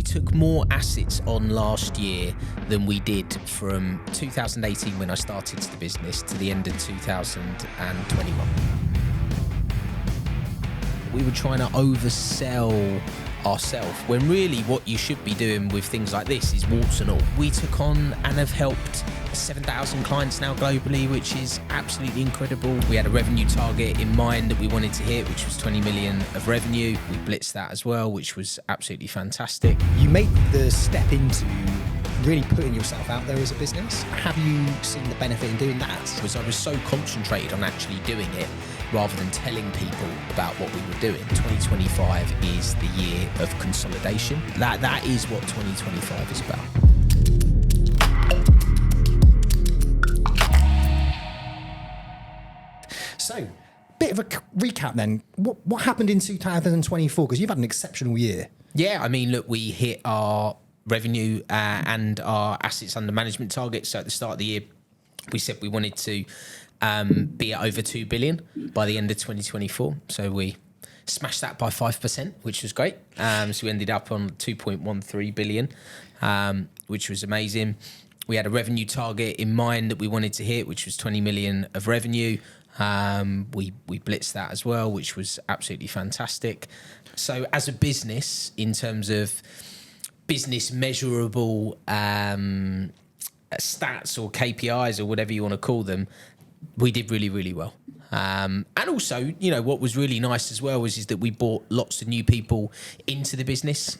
We took more assets on last year than we did from 2018 when I started the business to the end of 2021. We were trying to oversell ourselves when really what you should be doing with things like this is warts and all. We took on and have helped 7,000 clients now globally, which is absolutely incredible. We had a revenue target in mind that we wanted to hit, which was 20 million of revenue. We blitzed that as well, which was absolutely fantastic. You made the step into really putting yourself out there as a business. Have you seen the benefit in doing that? Because I was so concentrated on actually doing it rather than telling people about what we were doing. 2025 is the year of consolidation. That is what 2025 is about. So, bit of a recap then. What happened in 2024? Because you've had an exceptional year. Yeah, I mean, look, we hit our revenue and our assets under management targets. So at the start of the year, we said we wanted to be at over 2 billion by the end of 2024. So we smashed that by 5%, which was great. So we ended up on 2.13 billion, which was amazing. We had a revenue target in mind that we wanted to hit, which was 20 million of revenue. We blitzed that as well, which was absolutely fantastic. So as a business, in terms of business measurable stats or KPIs or whatever you want to call them, we did really, really well. And also, you know, what was really nice as well is that we brought lots of new people into the business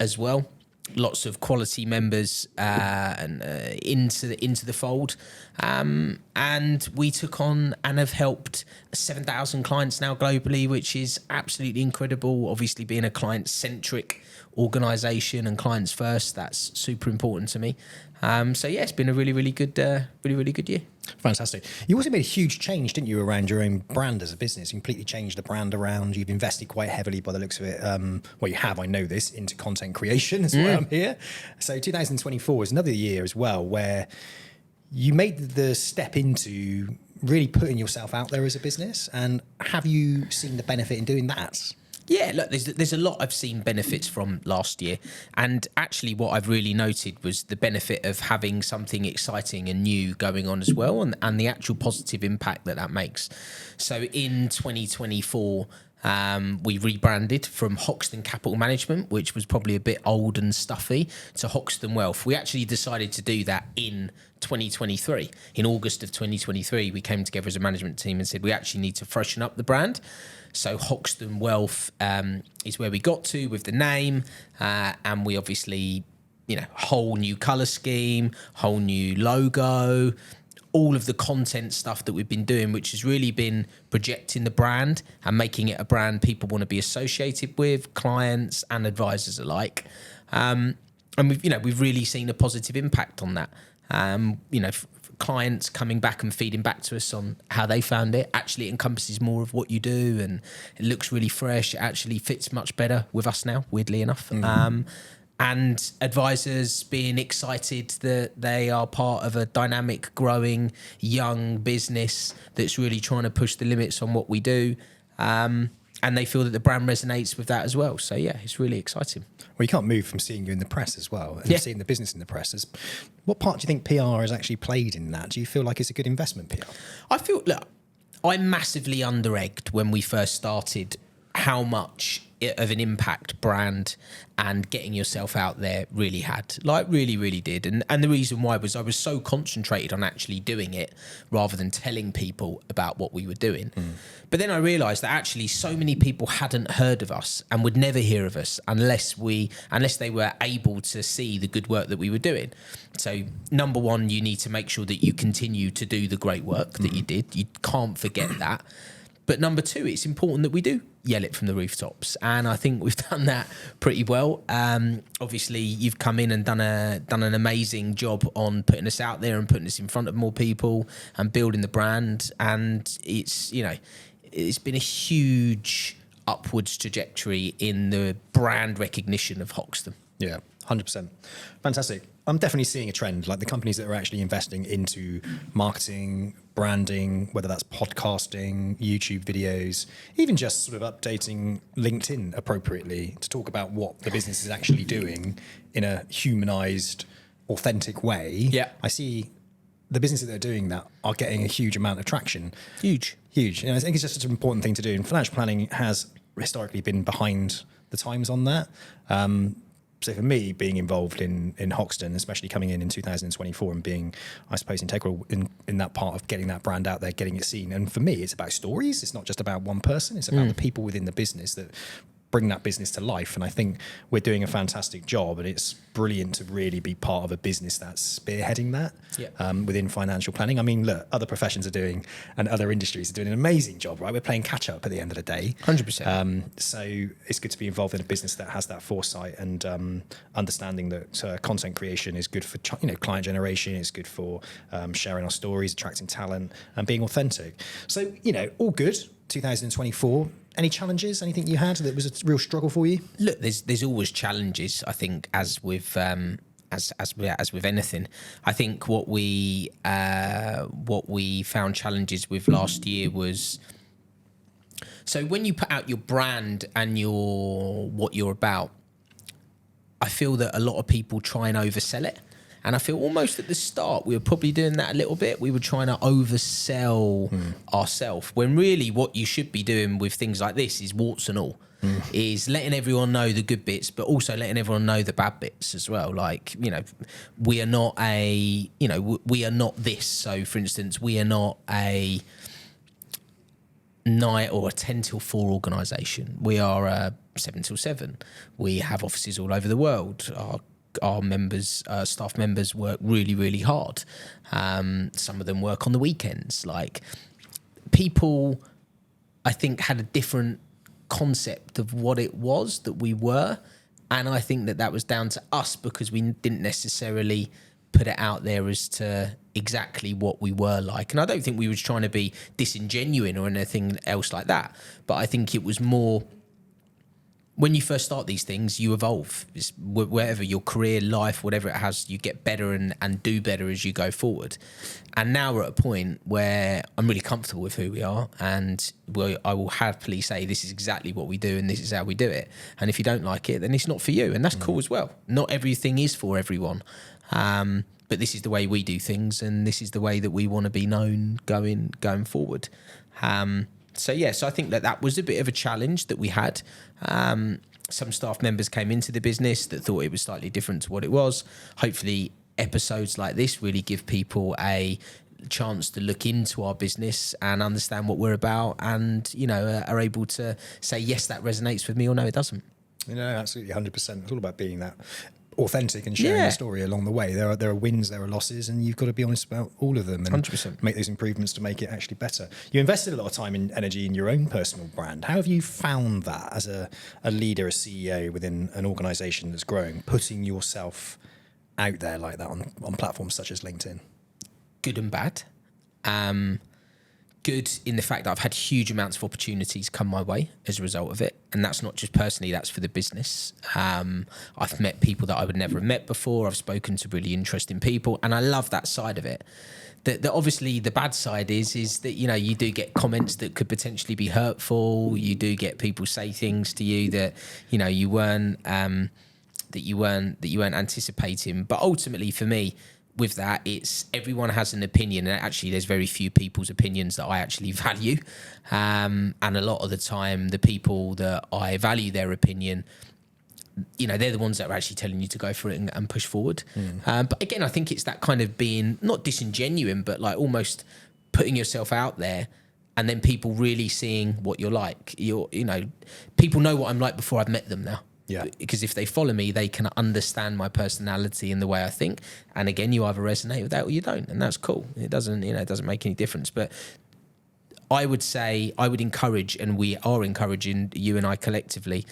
as well. Lots of quality members into the fold, and we took on and have helped 7,000 clients now globally, which is absolutely incredible. Obviously, being a client-centric organisation and clients first, that's super important to me. So yeah, it's been a really good year. Fantastic. You also made a huge change, didn't you, around your own brand as a business? You completely changed the brand around. You've invested quite heavily by the looks of it. Well, you have, I know this, into content creation as well. I'm here. So 2024 is another year as well where you made the step into really putting yourself out there as a business. And have you seen the benefit in doing that? Yeah, look, there's a lot I've seen benefits from last year. And actually what I've really noted was the benefit of having something exciting and new going on as well, and the actual positive impact that makes. So in 2024, we rebranded from Hoxton Capital Management, which was probably a bit old and stuffy, to Hoxton Wealth. We actually decided to do that in 2023. In August of 2023, we came together as a management team and said we actually need to freshen up the brand. So Hoxton Wealth is where we got to with the name, and we obviously, you know, whole new colour scheme, whole new logo, all of the content stuff that we've been doing, which has really been projecting the brand and making it a brand people want to be associated with, clients and advisors alike. And we've really seen a positive impact on that. Clients coming back and feeding back to us on how they found it. Actually, it encompasses more of what you do, and it looks really fresh. It actually fits much better with us now, weirdly enough. And advisors being excited that they are part of a dynamic, growing, young business that's really trying to push the limits on what we do. And they feel that the brand resonates with that as well. So yeah, it's really exciting. Well, you can't move from seeing you in the press as well and seeing the business in the press. What part do you think PR has actually played in that? Do you feel like it's a good investment, PR? I massively under-egged when we first started how much of an impact brand and getting yourself out there really had. Like, really did. And the reason why was I was so concentrated on actually doing it rather than telling people about what we were doing. But then I realised that actually so many people hadn't heard of us and would never hear of us unless they were able to see the good work that we were doing. So number one, you need to make sure that you continue to do the great work that you did. You can't forget that. But number two, it's important that we do yell it from the rooftops, and I think we've done that pretty well. Obviously, you've come in and done an amazing job on putting us out there and putting us in front of more people and building the brand. And it's been a huge upwards trajectory in the brand recognition of Hoxton. Yeah, 100%. Fantastic. I'm definitely seeing a trend, like the companies that are actually investing into marketing, branding, whether that's podcasting, YouTube videos, even just sort of updating LinkedIn appropriately to talk about what the business is actually doing in a humanized, authentic way. Yeah. I see the businesses that are doing that are getting a huge amount of traction. Huge. Huge. I think it's just such an important thing to do. And financial planning has historically been behind the times on that. So for me, being involved in Hoxton, especially coming in 2024 and being, I suppose, integral in that part of getting that brand out there, getting it seen. And for me, it's about stories. It's not just about one person. It's about the people within the business that bring that business to life. And I think we're doing a fantastic job, and it's brilliant to really be part of a business that's spearheading that within financial planning. I mean, look, other professions are doing, and other industries are doing an amazing job, right? We're playing catch up at the end of the day. 100%. So it's good to be involved in a business that has that foresight and understanding that content creation is good for client generation. It's good for sharing our stories, attracting talent, and being authentic. So, all good. 2024. Any challenges? Anything you had that was a real struggle for you? Look, there's always challenges. I think as with anything, I think what we found challenges with last year was, so when you put out your brand and what you're about, I feel that a lot of people try and oversell it. And I feel almost at the start, we were probably doing that a little bit. We were trying to oversell ourselves, when really what you should be doing with things like this is warts and all, is letting everyone know the good bits, but also letting everyone know the bad bits as well. Like, we are not we are not this. So for instance, we are not a 9 or a 10 till 4 organisation. We are a 7 till 7. We have offices all over the world. Our members, staff members, work really, really hard. Some of them work on the weekends. Like, people, I think, had a different concept of what it was that we were, and I think that was down to us because we didn't necessarily put it out there as to exactly what we were like. And I don't think we were trying to be disingenuous or anything else like that, but I think it was more, when you first start these things, you evolve. It's wherever your career, life, whatever it has, you get better and do better as you go forward. And now we're at a point where I'm really comfortable with who we are, and I will happily say this is exactly what we do and this is how we do it. And if you don't like it, then it's not for you, and that's cool as well. Not everything is for everyone, but this is the way we do things, and this is the way that we want to be known going forward. So I think that was a bit of a challenge that we had. Some staff members came into the business that thought it was slightly different to what it was. Hopefully episodes like this really give people a chance to look into our business and understand what we're about, and are able to say, yes, that resonates with me, or no, it doesn't. Absolutely, 100%. It's all about being that authentic and sharing the story along the way. There are wins, there are losses, and you've got to be honest about all of them and 100%. make those improvements to make it actually better. You invested a lot of time and energy in your own personal brand. How have you found that as a leader, a CEO within an organization that's growing, putting yourself out there like that on platforms such as LinkedIn? Good and bad. Good in the fact that I've had huge amounts of opportunities come my way as a result of it. And that's not just personally, that's for the business. I've met people that I would never have met before. I've spoken to really interesting people, and I love that side of it. That obviously the bad side is that, you do get comments that could potentially be hurtful. You do get people say things to you that, you weren't anticipating. But ultimately for me, with that, it's everyone has an opinion, and actually there's very few people's opinions that I actually value, and a lot of the time the people that I value their opinion, they're the ones that are actually telling you to go for it and push forward. But again, I think it's that kind of being not disingenuine, but like almost putting yourself out there, and then people really seeing what you're like. People know what I'm like before I've met them now. Yeah. Because if they follow me, they can understand my personality and the way I think. And again, you either resonate with that or you don't, and that's cool. It doesn't make any difference. But I would say I would encourage, and we are encouraging, you and I collectively,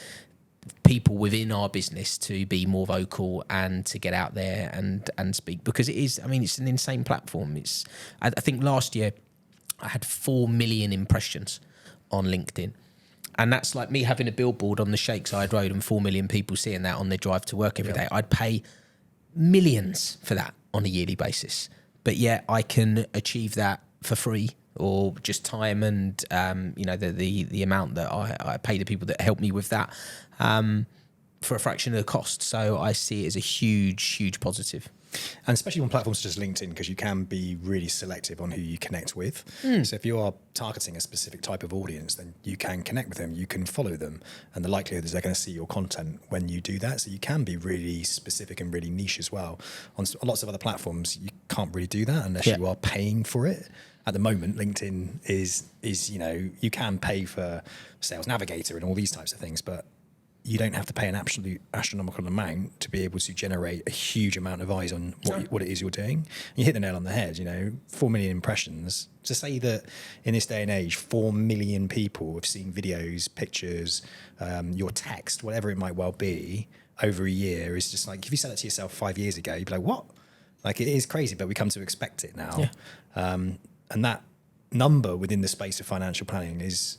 people within our business to be more vocal and to get out there and speak, because it's an insane platform. I think last year I had 4 million impressions on LinkedIn. And that's like me having a billboard on the Shakeside Road and 4 million people seeing that on their drive to work every day. I'd pay millions for that on a yearly basis. But yet I can achieve that for free, or just time and the amount that I pay the people that help me with that for a fraction of the cost. So I see it as a huge positive. And especially on platforms such as LinkedIn, because you can be really selective on who you connect with. So if you are targeting a specific type of audience, then you can connect with them, you can follow them, and the likelihood is they're going to see your content when you do that. So you can be really specific and really niche as well. On lots of other platforms, you can't really do that unless you are paying for it. At the moment, LinkedIn is you can pay for Sales Navigator and all these types of things, but you don't have to pay an absolute astronomical amount to be able to generate a huge amount of eyes on what it is you're doing. And you hit the nail on the head, 4 million impressions. To say that in this day and age, 4 million people have seen videos, pictures, your text, whatever it might well be, over a year is just like, if you said that to yourself 5 years ago, you'd be like, what? Like, it is crazy, but we come to expect it now. Yeah. And that number within the space of financial planning is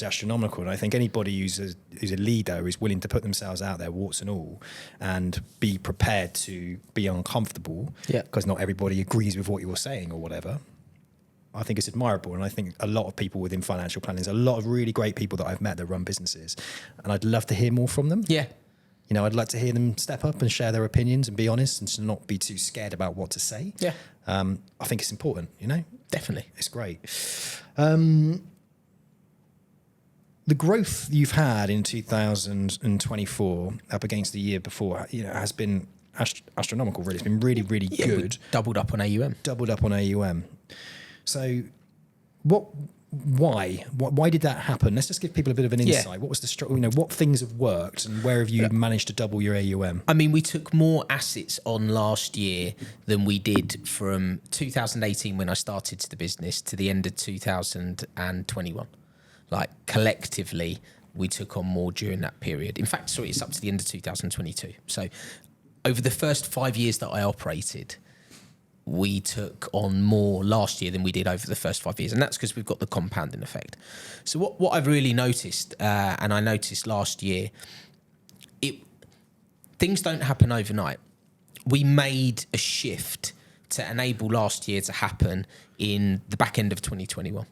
astronomical. And I think anybody who's a leader is willing to put themselves out there, warts and all, and be prepared to be uncomfortable, because not everybody agrees with what you're saying or whatever. I think it's admirable. And I think a lot of people within financial planning, there's a lot of really great people that I've met that run businesses, and I'd love to hear more from them. Yeah. I'd like to hear them step up and share their opinions and be honest and to not be too scared about what to say. Yeah. I think it's important, Definitely. It's great. The growth you've had in 2024 up against the year before, has been astronomical, really. It's been really, really good. Doubled up on AUM. So why did that happen? Let's just give people a bit of an insight. Yeah. What was the struggle? What things have worked and where have you managed to double your AUM? I mean, we took more assets on last year than we did from 2018 when I started the business to the end of 2021. Like, collectively, we took on more during that period. In fact, it's up to the end of 2022. So over the first 5 years that I operated, we took on more last year than we did over the first 5 years. And that's because we've got the compounding effect. So what I've really noticed, and I noticed last year, things don't happen overnight. We made a shift to enable last year to happen in the back end of 2021.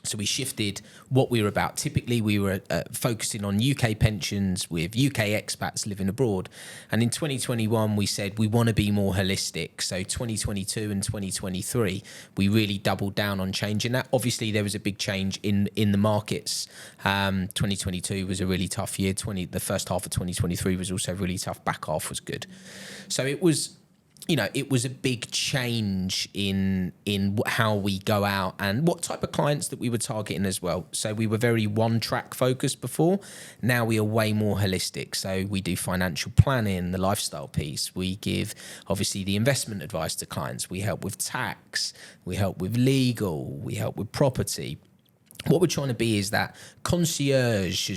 So we shifted what we were about. Typically, we were focusing on UK pensions with UK expats living abroad. And in 2021, we said we want to be more holistic. So 2022 and 2023, we really doubled down on changing that. Obviously, there was a big change in the markets. 2022 was a really tough year. The first half of 2023 was also really tough. Back half was good. So it was... it was a big change in how we go out and what type of clients that we were targeting as well. So we were very one-track focused before. Now we are way more holistic. So we do financial planning, the lifestyle piece. We give, obviously, the investment advice to clients. We help with tax. We help with legal. We help with property. What we're trying to be is that concierge,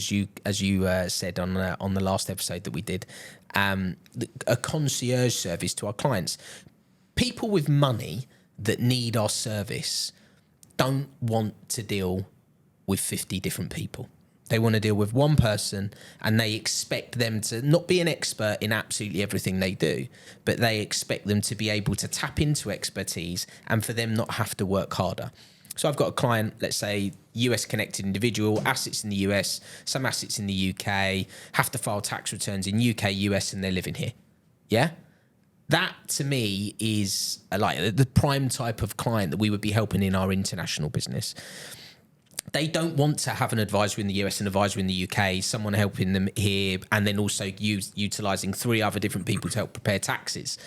as you said on the last episode that we did, a concierge service to our clients. People with money that need our service don't want to deal with 50 different people. They want to deal with one person, and they expect them to not be an expert in absolutely everything they do, but they expect them to be able to tap into expertise and for them not have to work harder. So I've got a client, let's say, US connected individual, assets in the US, some assets in the UK, have to file tax returns in UK, US, and they're living here. Yeah? That, to me, is like the prime type of client that we would be helping in our international business. They don't want to have an advisor in the US, an advisor in the UK, someone helping them here, and then also utilising 3 other different people to help prepare taxes.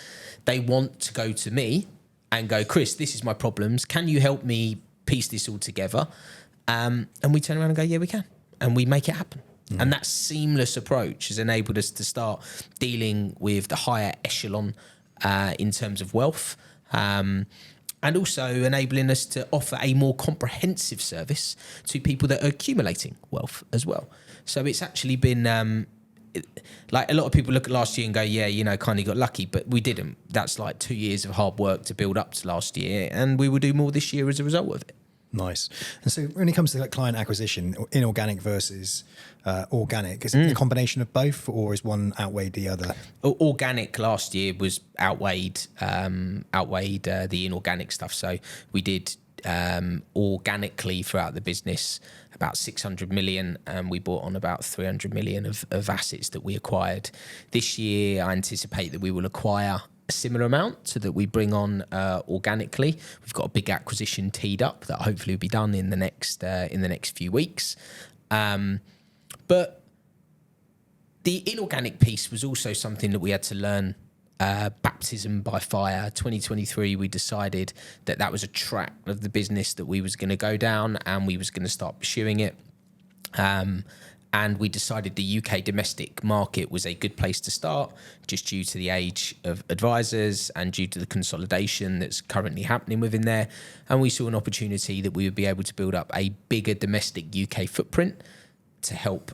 They want to go to me and go, Chris, this is my problems. Can you help me piece this all together? And we turn around and go, yeah, we can. And we make it happen. Mm. And that seamless approach has enabled us to start dealing with the higher echelon in terms of wealth, and also enabling us to offer a more comprehensive service to people that are accumulating wealth as well. So it's actually been... like a lot of people look at last year and go, yeah, kind of got lucky, but we didn't. That's like 2 years of hard work to build up to last year, and we will do more this year as a result of it. Nice. And so when it comes to like client acquisition, inorganic versus organic, is it a combination of both, or is one outweighed the other? Organic last year was outweighed the inorganic stuff. So we did organically throughout the business about 600 million, and we bought on about 300 million of assets that we acquired. This year, I anticipate that we will acquire a similar amount so that we bring on organically. We've got a big acquisition teed up that hopefully will be done in the next few weeks. But the inorganic piece was also something that we had to learn. Baptism by fire. 2023, we decided that was a track of the business that we was going to go down, and we was going to start pursuing it. And we decided the UK domestic market was a good place to start, just due to the age of advisors and due to the consolidation that's currently happening within there. And we saw an opportunity that we would be able to build up a bigger domestic UK footprint to help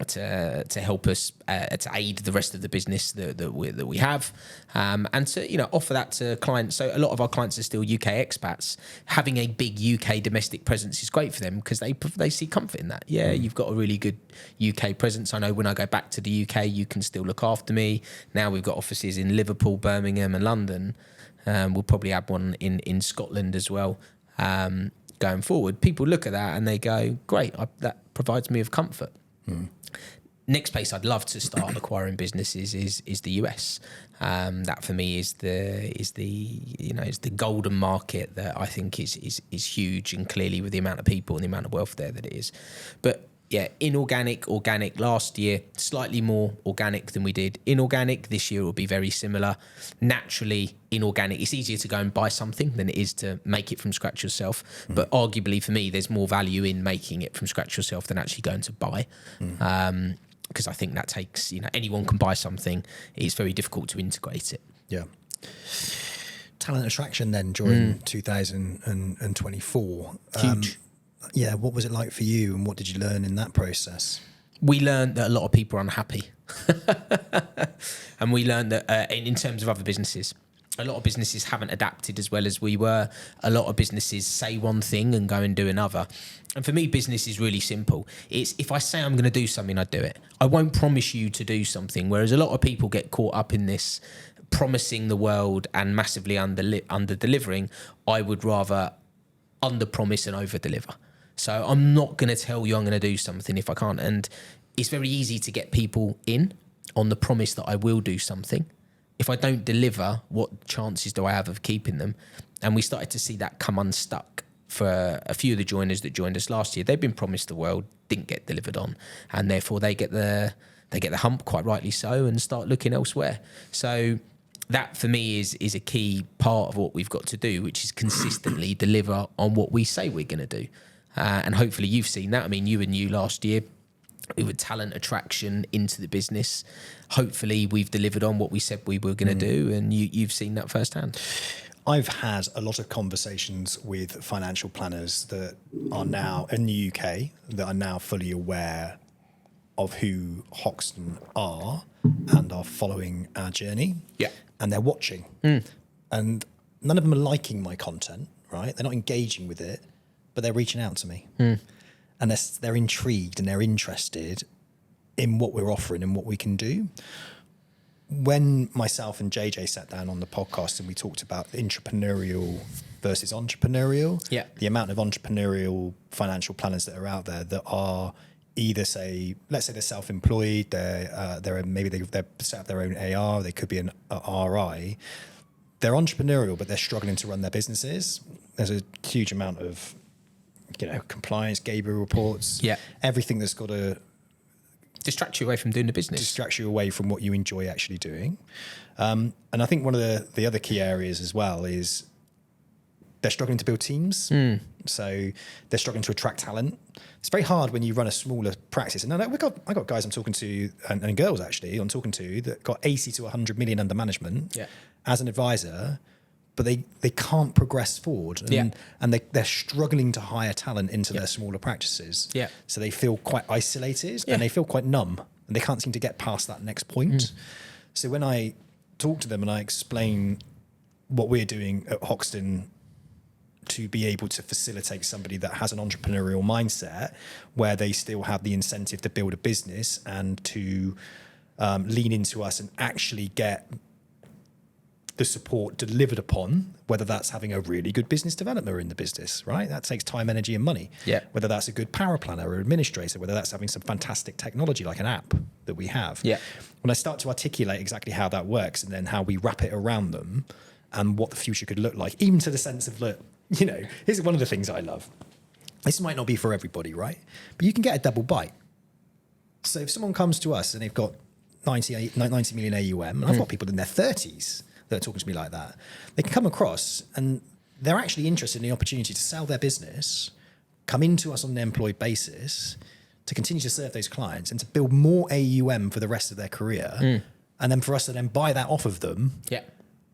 to help us to aid the rest of the business that we have, and to offer that to clients. So a lot of our clients are still UK expats. Having a big UK domestic presence is great for them because they see comfort in that. Yeah, you've got a really good UK presence. I know when I go back to the UK, you can still look after me. Now we've got offices in Liverpool, Birmingham, and London. We'll probably add one in Scotland as well. Going forward, people look at that and they go, "Great, that provides me with comfort." Next place I'd love to start acquiring businesses is the US. That for me is the golden market that I think is huge, and clearly with the amount of people and the amount of wealth there that it is. But yeah, inorganic, organic. Last year, slightly more organic than we did inorganic. This year will be very similar. Naturally, inorganic, it's easier to go and buy something than it is to make it from scratch yourself. But arguably for me, there's more value in making it from scratch yourself than actually going to buy. Because I think that takes, anyone can buy something. It's very difficult to integrate it. Yeah. Talent attraction then during 2024. Huge. Yeah, what was it like for you, and what did you learn in that process? We learned that a lot of people are unhappy. And we learned that in terms of other businesses, a lot of businesses haven't adapted as well as we were. A lot of businesses say one thing and go and do another. And for me, business is really simple. It's if I say I'm going to do something, I do it. I won't promise you to do something, whereas a lot of people get caught up in this promising the world and massively under-delivering. I would rather under-promise and over-deliver. So I'm not going to tell you I'm going to do something if I can't. And it's very easy to get people in on the promise that I will do something. If I don't deliver, what chances do I have of keeping them? And we started to see that come unstuck for a few of the joiners that joined us last year. They've been promised the world, didn't get delivered on, and therefore they get the hump, quite rightly so, and start looking elsewhere. So that for me is a key part of what we've got to do, which is consistently deliver on what we say we're going to do. And hopefully you've seen that. I mean, you last year with talent attraction into the business. Hopefully we've delivered on what we said we were going to do, and you've seen that firsthand. I've had a lot of conversations with financial planners that are now in the UK that are now fully aware of who Hoxton are and are following our journey. Yeah. And they're watching. And none of them are liking my content, right? They're not engaging with it, but they're reaching out to me. And they're intrigued and they're interested in what we're offering and what we can do. When myself and JJ sat down on the podcast and we talked about entrepreneurial versus entrepreneurial, the amount of entrepreneurial financial planners that are out there that are either let's say they're self-employed, maybe they've set up their own AR, they could be an RI. They're entrepreneurial, but they're struggling to run their businesses. There's a huge amount of compliance, Gabriel reports, everything that's got to distract you away from doing the business. Distract you away from what you enjoy actually doing. And I think one of the other key areas as well is they're struggling to build teams. So they're struggling to attract talent. It's very hard when you run a smaller practice. And I got guys I'm talking to, and girls actually I'm talking to, that got 80 to 100 million under management as an advisor, but they can't progress forward. And they're struggling to hire talent into their smaller practices. So they feel quite isolated and they feel quite numb, and they can't seem to get past that next point. So when I talk to them and I explain what we're doing at Hoxton to be able to facilitate somebody that has an entrepreneurial mindset where they still have the incentive to build a business and to lean into us and actually get the support delivered upon, whether that's having a really good business developer in the business, right? That takes time, energy, and money. Yeah. Whether that's a good power planner or administrator, whether that's having some fantastic technology like an app that we have. Yeah. When I start to articulate exactly how that works and then how we wrap it around them and what the future could look like, even to the sense of, look, you know, here's one of the things I love. This might not be for everybody, right? But you can get a double bite. So if someone comes to us and they've got 90 million AUM, and I've got people in their 30s that are talking to me like that, they can come across and they're actually interested in the opportunity to sell their business, come into us on an employed basis, to continue to serve those clients and to build more AUM for the rest of their career. And then for us to then buy that off of them. Yeah.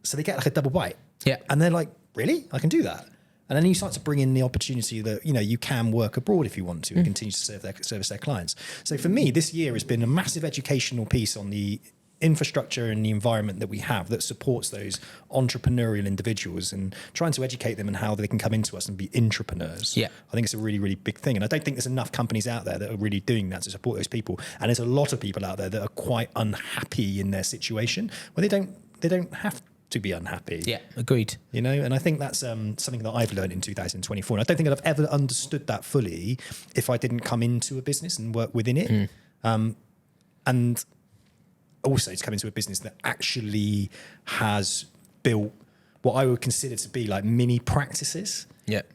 So they get like a double bite. Yeah. And they're like, really? I can do that. And then you start to bring in the opportunity that, you know, you can work abroad if you want to and continue to service their clients. So for me, this year has been a massive educational piece on the infrastructure and the environment that we have that supports those entrepreneurial individuals and trying to educate them on how they can come into us and be intrapreneurs. Yeah. I think it's a really, really big thing. And I don't think there's enough companies out there that are really doing that to support those people. And there's a lot of people out there that are quite unhappy in their situation where they don't have to be unhappy. Yeah, agreed. You know, and I think that's something that I've learned in 2024. And I don't think I've ever understood that fully if I didn't come into a business and work within it. And also to come into a business that actually has built what I would consider to be like mini practices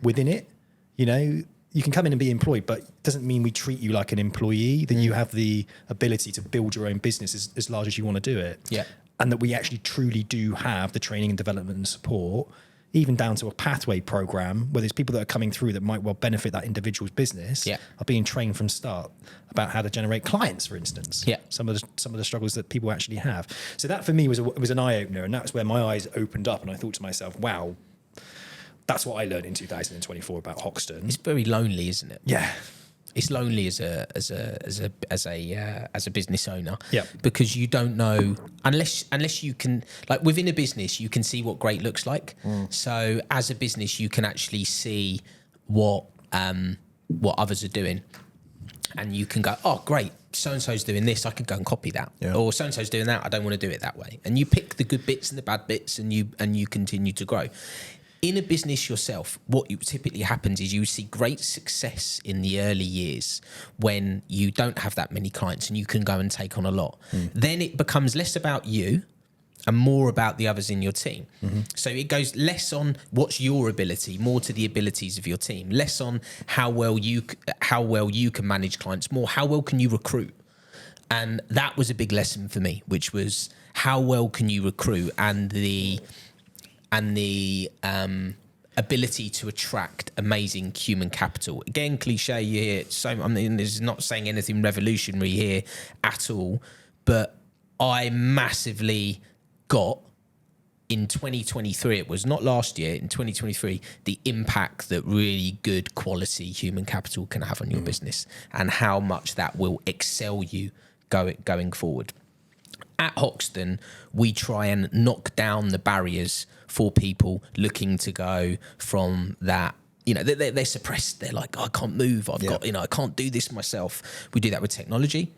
within it. You know, you can come in and be employed, but it doesn't mean we treat you like an employee, that you have the ability to build your own business as large as you want to do it. Yeah. And that we actually truly do have the training and development and support, even down to a pathway program where there's people that are coming through that might well benefit that individual's business are being trained from start about how to generate clients, for instance. Yeah. Some of the struggles that people actually have. So that for me was an eye opener, and that's where my eyes opened up, and I thought to myself, wow, that's what I learned in 2024 about Hoxton. It's very lonely, isn't it? Yeah. It's lonely as a business owner, Yeah. because you don't know unless you can, like within a business you can see what great looks like. So as a business you can actually see what others are doing, and you can go, oh great, so and so's doing this, I could go and copy that, or so and so's doing that, I don't want to do it that way, and you pick the good bits and the bad bits, and you continue to grow. In a business yourself, what typically happens is you see great success in the early years when you don't have that many clients and you can go and take on a lot. Then it becomes less about you and more about the others in your team. So it goes less on what's your ability, more to the abilities of your team, less on how well you can manage clients, more how well can you recruit. And that was a big lesson for me, which was how well can you recruit, and the ability to attract amazing human capital. Again, cliche here. So I mean, this is not saying anything revolutionary here at all, but I massively got in 2023. It was not last year. In 2023, the impact that really good quality human capital can have on your business, and how much that will excel you going forward. At Hoxton, we try and knock down the barriers for people looking to go from that. You know, they're suppressed. They're like, oh, I can't move. I can't do this myself. We do that with technology.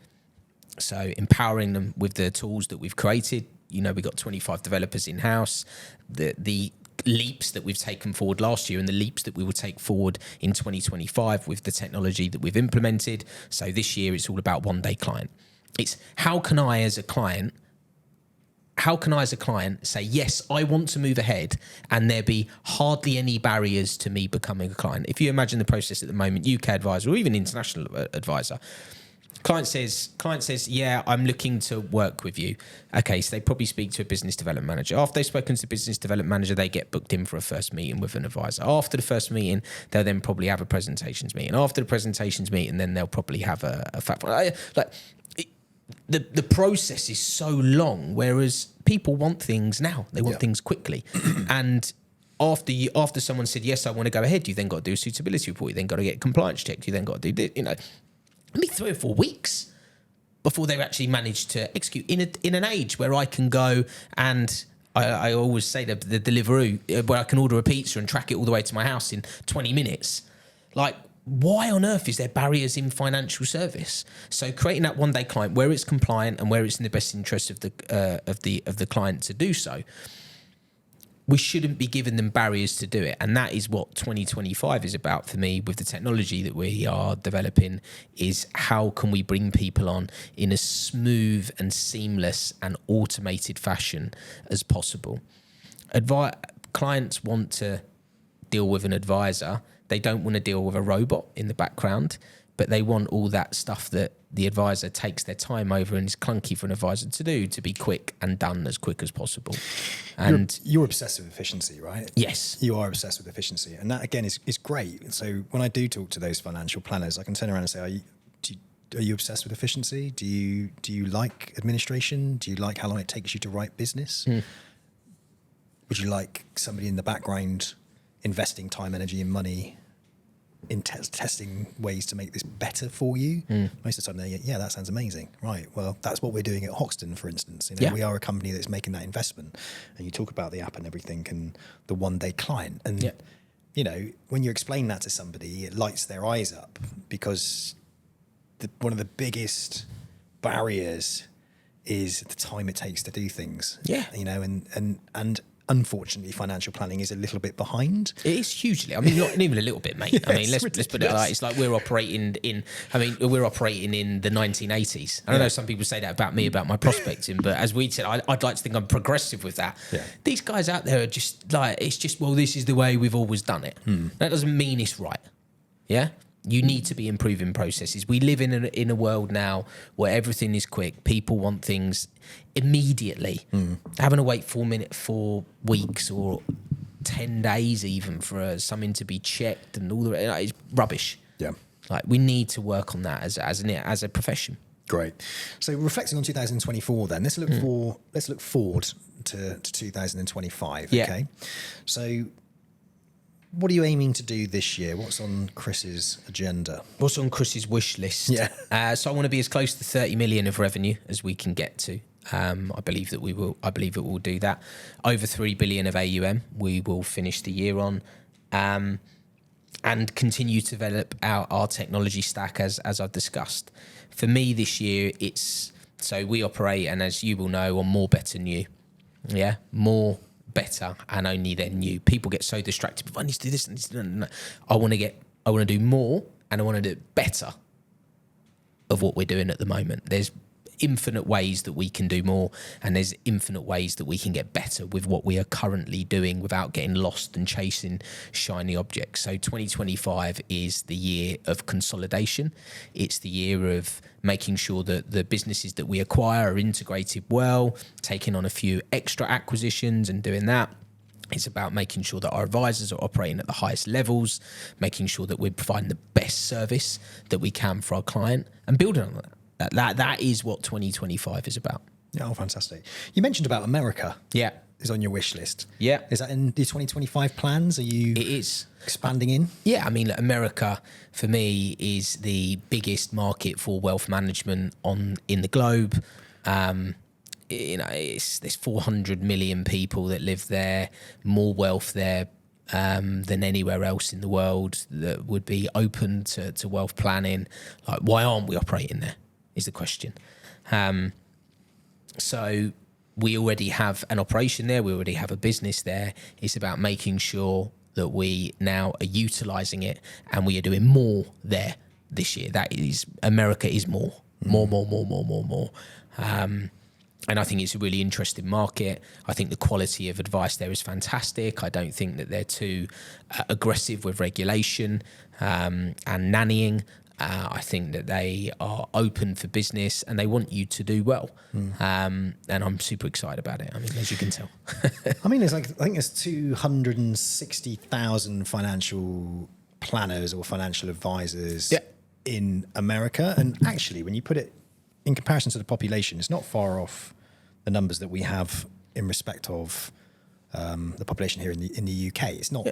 So empowering them with the tools that we've created. You know, we got 25 developers in-house. The leaps that we've taken forward last year and the leaps that we will take forward in 2025 with the technology that we've implemented. So this year it's all about one-day client. It's how can I as a client say, yes, I want to move ahead, and there be hardly any barriers to me becoming a client. If you imagine the process at the moment, UK advisor or even international advisor, client says, yeah, I'm looking to work with you. Okay, so they probably speak to a business development manager. After they've spoken to the business development manager, they get booked in for a first meeting with an advisor. After the first meeting, they'll then probably have a presentations meeting. After the presentations meeting, then they'll probably have a fact find. The process is so long, whereas people want things now. They want things quickly. And after someone said, yes, I want to go ahead, you then got to do a suitability report. You then got to get compliance checked. You then got to do, maybe 3 or 4 weeks before they've actually managed to execute in an age where I can go and I always say the Deliveroo, where I can order a pizza and track it all the way to my house in 20 minutes. Like, why on earth is there barriers in financial service? So creating that one day client where it's compliant and where it's in the best interest of the client to do so. We shouldn't be giving them barriers to do it. And that is what 2025 is about for me with the technology that we are developing, is how can we bring people on in a smooth and seamless and automated fashion as possible. Clients want to deal with an advisor. They don't want to deal with a robot in the background, but they want all that stuff that the advisor takes their time over and is clunky for an advisor to do, to be quick and done as quick as possible. And you're obsessed with efficiency, right? Yes. You are obsessed with efficiency. And that, again, is great. So when I do talk to those financial planners, I can turn around and say, are you obsessed with efficiency? Do you like administration? Do you like how long it takes you to write business? Would you like somebody in the background investing time, energy and money in testing ways to make this better for you? Most of the time they're, yeah, that sounds amazing. Right, well, that's what we're doing at Hoxton, for instance. We are a company that's making that investment. And you talk about the app and everything and the one-day client. And, when you explain that to somebody, it lights their eyes up, because one of the biggest barriers is the time it takes to do things. Yeah. And unfortunately, financial planning is a little bit behind. It is hugely. I mean, not even a little bit, mate. Yeah, I mean, let's ridiculous. put it like, it's like we're operating in the 1980s. I don't know, some people say that about me, about my prospecting, but as we said, I'd like to think I'm progressive with that. Yeah. These guys out there are just like, it's just, well, this is the way we've always done it. That doesn't mean it's right. Yeah? You need to be improving processes. We live in a world now where everything is quick. People want things immediately. Having to wait 4 weeks or 10 days even for something to be checked and all the rest, it's rubbish. Yeah. Like, we need to work on that as a profession. Great. So reflecting on 2024 then, let's look forward to 2025. Yeah. Okay. So what are you aiming to do this year? What's on Chris's agenda? What's on Chris's wish list? Yeah. So I want to be as close to 30 million of revenue as we can get to. I believe that we will. I believe that we'll do that. Over 3 billion of AUM we will finish the year on, and continue to develop our technology stack as I've discussed. For me this year, we operate, and as you will know, on more, better, new. Yeah, more, better, and only then new. People get so distracted. I need to do this. No. I want to do more, and I want to do it better of what we're doing at the moment. There's infinite ways that we can do more, and there's infinite ways that we can get better with what we are currently doing without getting lost and chasing shiny objects. So 2025 is the year of consolidation. It's the year of making sure that the businesses that we acquire are integrated well, taking on a few extra acquisitions and doing that. It's about making sure that our advisors are operating at the highest levels, making sure that we're providing the best service that we can for our client, and building on that. That is what 2025 is about. Yeah, oh, fantastic. You mentioned about America. Yeah. Is on your wish list. Yeah. Is that in the 2025 plans? Are you It is. expanding in? Yeah, I mean, America, for me, is the biggest market for wealth management in the globe. There's 400 million people that live there, more wealth there than anywhere else in the world that would be open to wealth planning. Like, why aren't we operating there is the question. So we already have an operation there. We already have a business there. It's about making sure that we now are utilising it, and we are doing more there this year. That is, America is more. And I think it's a really interesting market. I think the quality of advice there is fantastic. I don't think that they're too aggressive with regulation and nannying. I think that they are open for business and they want you to do well. And I'm super excited about it. I mean, as you can tell. I mean, I think there's 260,000 financial planners or financial advisors in America. And actually, when you put it in comparison to the population, it's not far off the numbers that we have in respect of the population here in the UK. It's not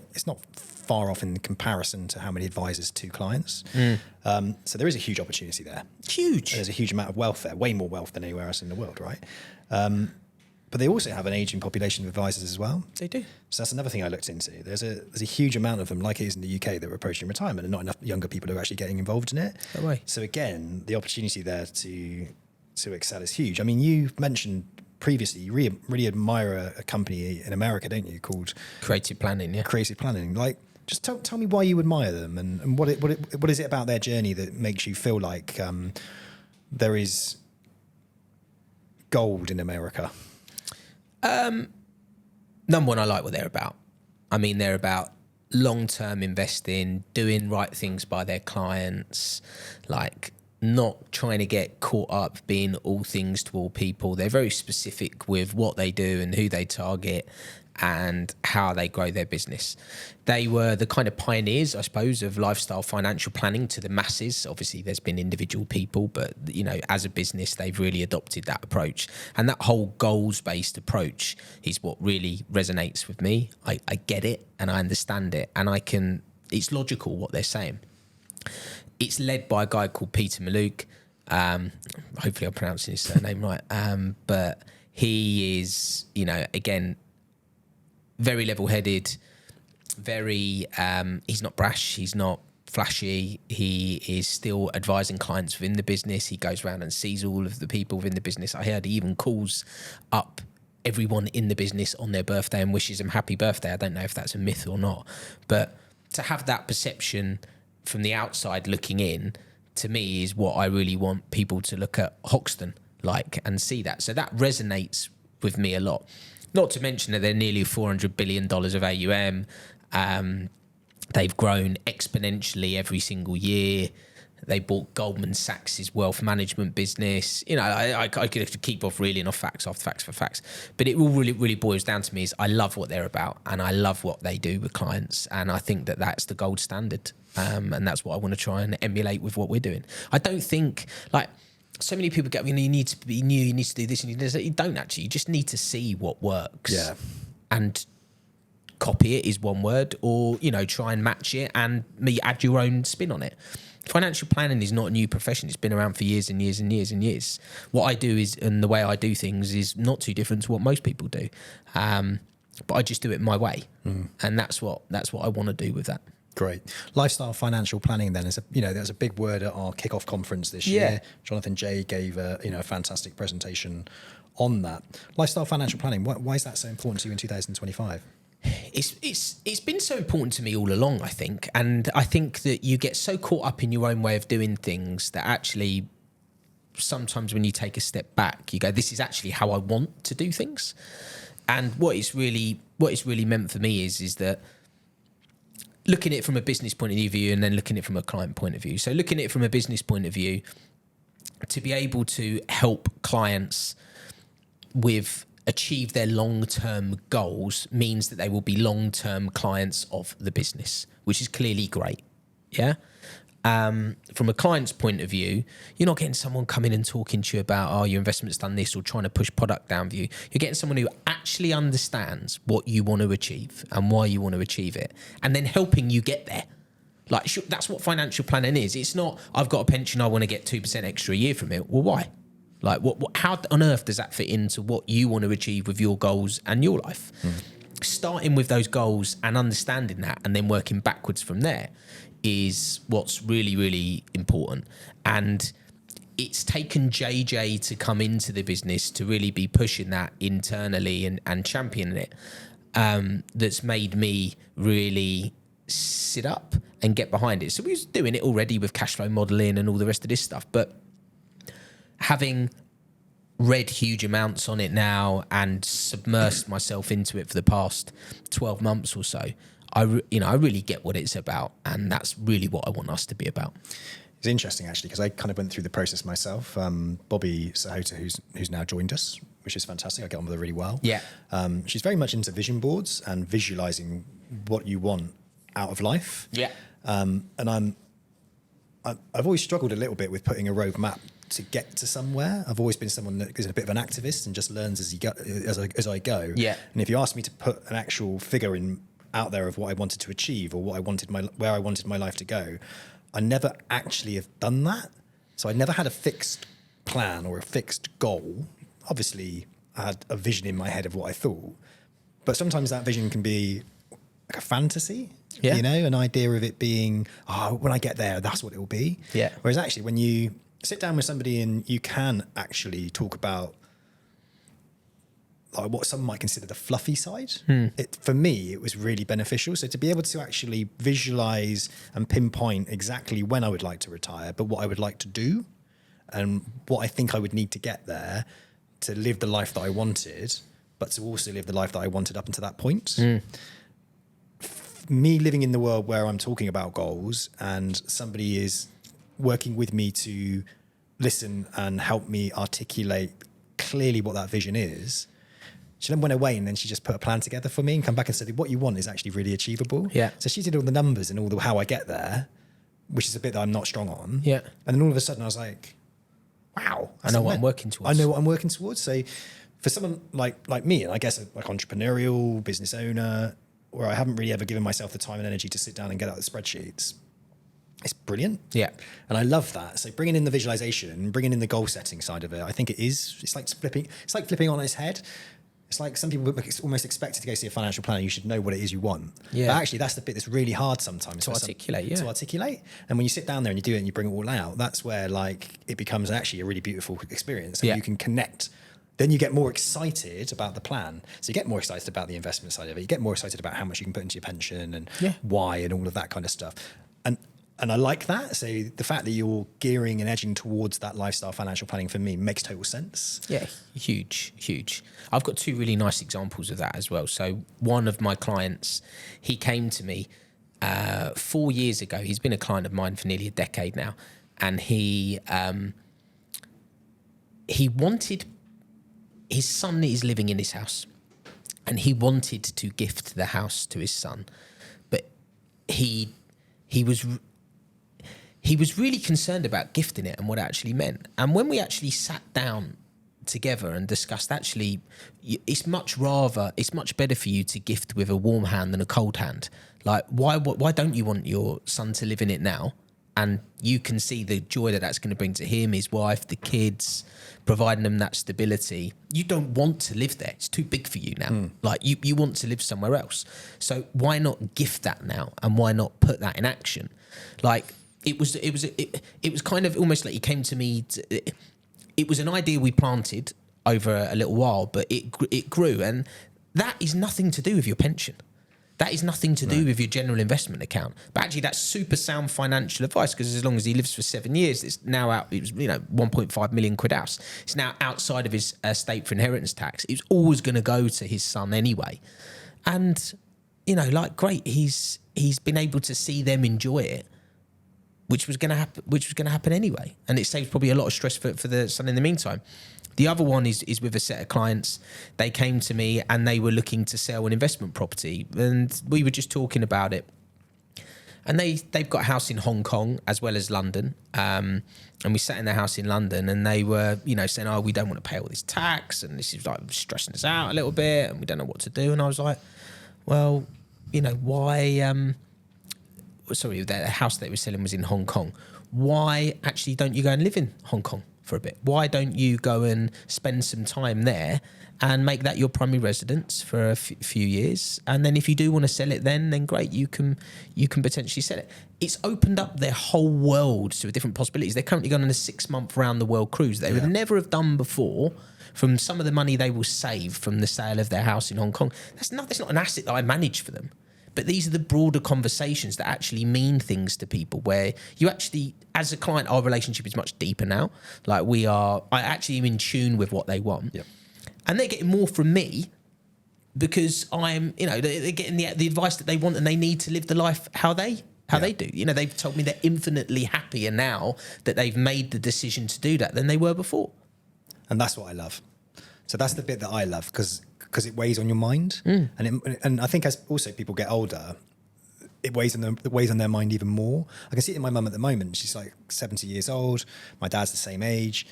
far off in comparison to how many advisors to clients. So there is a huge opportunity there. Huge. There's a huge amount of wealth there, way more wealth than anywhere else in the world, right? But but they also have an aging population of advisors as well. They do. So that's another thing I looked into. There's a huge amount of them, like it is in the UK, that are approaching retirement, and not enough younger people who are actually getting involved in it. No way. So again, the opportunity there to excel is huge. I mean, you mentioned previously you really admire a company in America, don't you, called Creative Planning. Yeah. Creative Planning. Like, just tell me why you admire them, and what is it about their journey that makes you feel like there is gold in America? Number one, I like what they're about. I mean, they're about long-term investing, doing right things by their clients, like not trying to get caught up being all things to all people. They're very specific with what they do and who they target and how they grow their business. They were the kind of pioneers, I suppose, of lifestyle financial planning to the masses. Obviously, there's been individual people, but, you know, as a business, they've really adopted that approach. And that whole goals-based approach is what really resonates with me. I get it and I understand it, and it's logical what they're saying. It's led by a guy called Peter Maluk. Hopefully I'm pronouncing his surname right. But he is, you know, again, very level-headed, he's not brash, he's not flashy, he is still advising clients within the business. He goes around and sees all of the people within the business. I heard he even calls up everyone in the business on their birthday and wishes them happy birthday. I don't know if that's a myth or not, but to have that perception from the outside looking in, to me, is what I really want people to look at Hoxton like and see that. So that resonates with me a lot. Not to mention that they're nearly $400 billion of AUM. They've grown exponentially every single year. They bought Goldman Sachs' wealth management business. You know, I could keep off reeling off facts after facts for facts. But it all really boils down to me is I love what they're about and I love what they do with clients. And I think that that's the gold standard. And that's what I want to try and emulate with what we're doing. I don't think, like, so many people go, you know, you need to be new, you need to do this, and you need to do that. You don't actually. You just need to see what works. Yeah. And copy it is one word, or, you know, try and match it and add your own spin on it. Financial planning is not a new profession. It's been around for years and years and years and years. What I do is, and the way I do things is not too different to what most people do. But I just do it my way. And that's what I want to do with that. Great. Lifestyle financial planning then is there's a big word at our kickoff conference this year. Jonathan Jay gave a fantastic presentation on that. Lifestyle financial planning, why is that so important to you in 2025? It's been so important to me all along, I think. And I think that you get so caught up in your own way of doing things that actually sometimes when you take a step back, you go, this is actually how I want to do things. And what it's really meant for me is that looking at it from a business point of view and then looking at it from a client point of view. So looking at it from a business point of view, to be able to help clients achieve their long-term goals means that they will be long-term clients of the business, which is clearly great. Yeah. From a client's point of view, you're not getting someone coming and talking to you about, your investment's done this, or trying to push product down for you. You're getting someone who actually understands what you want to achieve and why you want to achieve it, and then helping you get there. Like, that's what financial planning is. It's not, I've got a pension, I want to get 2% extra a year from it. Well, why? Like, how on earth does that fit into what you want to achieve with your goals and your life? Starting with those goals and understanding that, and then working backwards from there, is what's really, really important. And it's taken JJ to come into the business to really be pushing that internally and championing it. That's made me really sit up and get behind it. So we was doing it already with cash flow modeling and all the rest of this stuff, but having read huge amounts on it now and submersed myself into it for the past 12 months or so, I really get what it's about, and that's really what I want us to be about. It's interesting, actually, because I kind of went through the process myself. Bobby Sahota, who's now joined us, which is fantastic. I get on with her really well. Yeah. She's very much into vision boards and visualizing what you want out of life. Yeah. And I've always struggled a little bit with putting a roadmap to get to somewhere. I've always been someone that is a bit of an activist and just learns as I go. Yeah. And if you ask me to put an actual figure out there of what I wanted to achieve or where I wanted my life to go, I never actually have done that. So I never had a fixed plan or a fixed goal. Obviously, had a vision in my head of what I thought. But sometimes that vision can be like a fantasy, Yeah. you know, an idea of it being, oh, when I get there, that's what it will be. Yeah. Whereas actually, when you sit down with somebody and you can actually talk about like what some might consider the fluffy side, for me, it was really beneficial. So to be able to actually visualize and pinpoint exactly when I would like to retire, but what I would like to do and what I think I would need to get there to live the life that I wanted, but to also live the life that I wanted up until that point. Me living in the world where I'm talking about goals and somebody is working with me to listen and help me articulate clearly what that vision is. She then went away and then she just put a plan together for me and come back and said, what you want is actually really achievable. Yeah. So she did all the numbers and all the how I get there, which is a bit that I'm not strong on. Yeah. And then all of a sudden I was like, wow. I know what I'm working towards. I know what I'm working towards. So for someone like me, and I guess like entrepreneurial, business owner, where I haven't really ever given myself the time and energy to sit down and get out the spreadsheets, it's brilliant. Yeah. And I love that. So bringing in the visualization, bringing in the goal setting side of it, I think it's like flipping on its head. It's like some people almost expect to go see a financial planner. You should know what it is you want. Yeah. But actually, that's the bit that's really hard sometimes To articulate, yeah. To articulate. And when you sit down there and you do it and you bring it all out, that's where like it becomes actually a really beautiful experience. And Yeah. you can connect. Then you get more excited about the plan. So you get more excited about the investment side of it. You get more excited about how much you can put into your pension and why and all of that kind of stuff. And I like that. So the fact that you're gearing and edging towards that lifestyle financial planning for me makes total sense. Yeah, huge. I've got two really nice examples of that as well. So one of my clients, he came to me 4 years ago. He's been a client of mine for nearly a decade now. And he wanted, his son is living in his house and he wanted to gift the house to his son. But he was really concerned about gifting it and what it actually meant. And when we actually sat down together and discussed, actually, it's much better for you to gift with a warm hand than a cold hand. Like, why don't you want your son to live in it now? And you can see the joy that that's going to bring to him, his wife, the kids, providing them that stability. You don't want to live there. It's too big for you now. Like you want to live somewhere else. So why not gift that now? And why not put that in action? Like, it was kind of almost like he came to me. It was an idea we planted over a little while, but it grew, and that is nothing to do with your pension. That is nothing to do with your general investment account. But actually, that's super sound financial advice, because as long as he lives for 7 years, it's now out. It was 1.5 million quid house. It's now outside of his estate for inheritance tax. It's always going to go to his son anyway, and great. He's been able to see them enjoy it, which was going to happen anyway, and it saves probably a lot of stress for the son in the meantime. The other one is with a set of clients. They came to me and they were looking to sell an investment property, and we were just talking about it. And they've got a house in Hong Kong as well as London, and we sat in their house in London, and they were saying, "Oh, we don't want to pay all this tax, and this is like stressing us out a little bit, and we don't know what to do." And I was like, "Well, why?" Sorry, the house they were selling was in Hong Kong. Why actually don't you go and live in Hong Kong for a bit? Why don't you go and spend some time there and make that your primary residence for a few years? And then if you do want to sell it, then great, you can potentially sell it. It's opened up their whole world to different possibilities. They're currently going on a 6-month round the world cruise they would never have done before. From some of the money they will save from the sale of their house in Hong Kong, that's not an asset that I manage for them. But these are the broader conversations that actually mean things to people, where you actually, as a client, our relationship is much deeper now. Like I actually am in tune with what they want. Yep. And they're getting more from me because they're getting the advice that they want, and they need to live the life how they do. They've told me they're infinitely happier now that they've made the decision to do that than they were before. And that's what I love. So that's the bit that I love, because it weighs on your mind, and I think as also people get older, it weighs on their mind even more. I can see it in my mum at the moment. She's like 70 years old. My dad's the same age.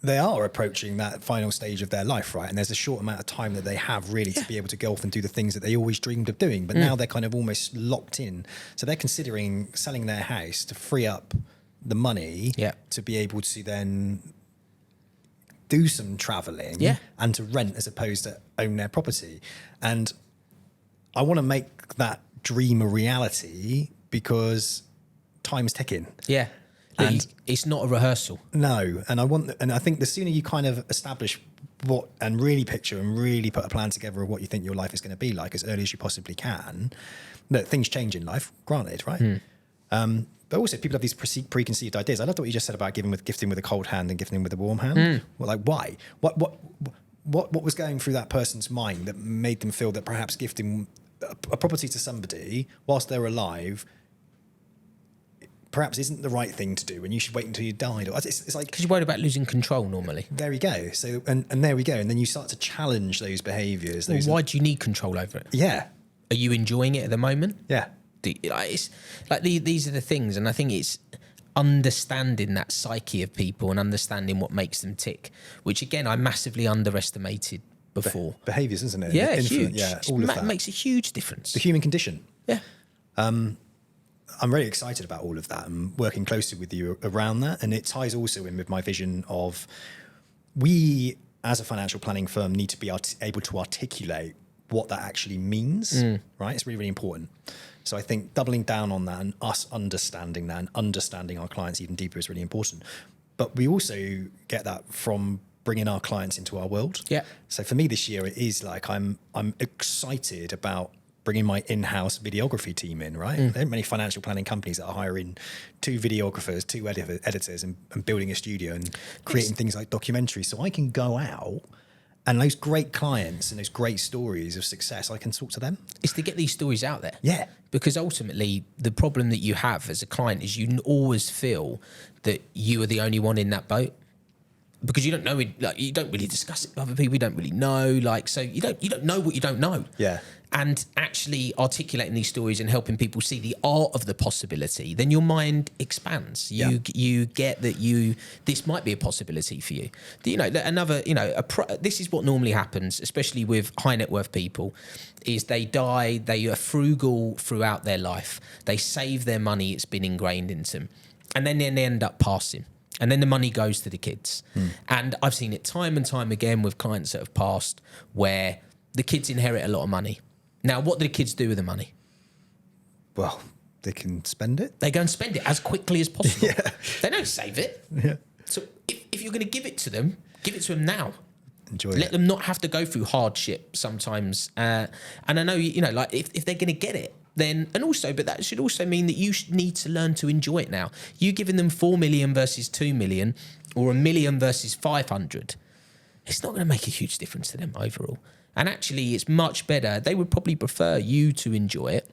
They are approaching that final stage of their life, right? And there's a short amount of time that they have really to be able to go off and do the things that they always dreamed of doing. But now they're kind of almost locked in. So they're considering selling their house to free up the money to be able to then do some traveling Yeah. and to rent as opposed to own their property. And I want to make that dream a reality because time's ticking. Yeah. And it's not a rehearsal. No, and I think the sooner you kind of establish what and really picture and really put a plan together of what you think your life is going to be like as early as you possibly can, that things change in life, granted, right? But also people have these preconceived ideas. I love what you just said about gifting with a cold hand and gifting with a warm hand. Well, like why? What was going through that person's mind that made them feel that perhaps gifting a property to somebody whilst they're alive perhaps isn't the right thing to do and you should wait until you died? It's like, Because you're worried about losing control normally. there we go. So and there we go. And then you start to challenge those behaviours. Well, why do you need control over it? Yeah. Are you enjoying it at the moment? Yeah. It's like these are the things, and I think it's understanding that psyche of people and understanding what makes them tick, which again I massively underestimated before. Behaviours, isn't it? Yeah, Influence, huge. Yeah, all of that. Makes a huge difference. The human condition. Yeah. I'm really excited about all of that and working closely with you around that. And it ties also in with my vision of we, as a financial planning firm, need to be able to articulate what that actually means, right? It's really, really important. So I think doubling down on that and us understanding that and understanding our clients even deeper is really important. But we also get that from bringing our clients into our world. Yeah. So for me this year, it is like I'm excited about bringing my in-house videography team in, right? There aren't many financial planning companies that are hiring 2 videographers, 2 editors and building a studio and creating things like documentaries. So I can go out and those great clients and those great stories of success, I can talk to them. It's to get these stories out there. Yeah. Because ultimately, the problem that you have as a client is you always feel that you are the only one in that boat. Because you don't know it, like you don't really discuss it with other people. You don't really know, like so you don't know what you don't know. Yeah. And actually articulating these stories and helping people see the art of the possibility, then your mind expands. You get that this might be a possibility for you. Another, this is what normally happens, especially with high net worth people, is they die, they are frugal throughout their life. They save their money, it's been ingrained into them. And then they end up passing. And then the money goes to the kids. And I've seen it time and time again with clients that have passed where the kids inherit a lot of money. Now, what do the kids do with the money? Well, they can spend it. They go and spend it as quickly as possible. Yeah. They don't save it. Yeah. So if you're going to give it to them, give it to them now. Enjoy Let it. them not have to go through hardship sometimes. And I know, like if they're going to get it, then, but that should also mean that you need to learn to enjoy it now. You giving them 4 million versus 2 million or 1 million versus 500, it's not going to make a huge difference to them overall. And actually, it's much better. They would probably prefer you to enjoy it,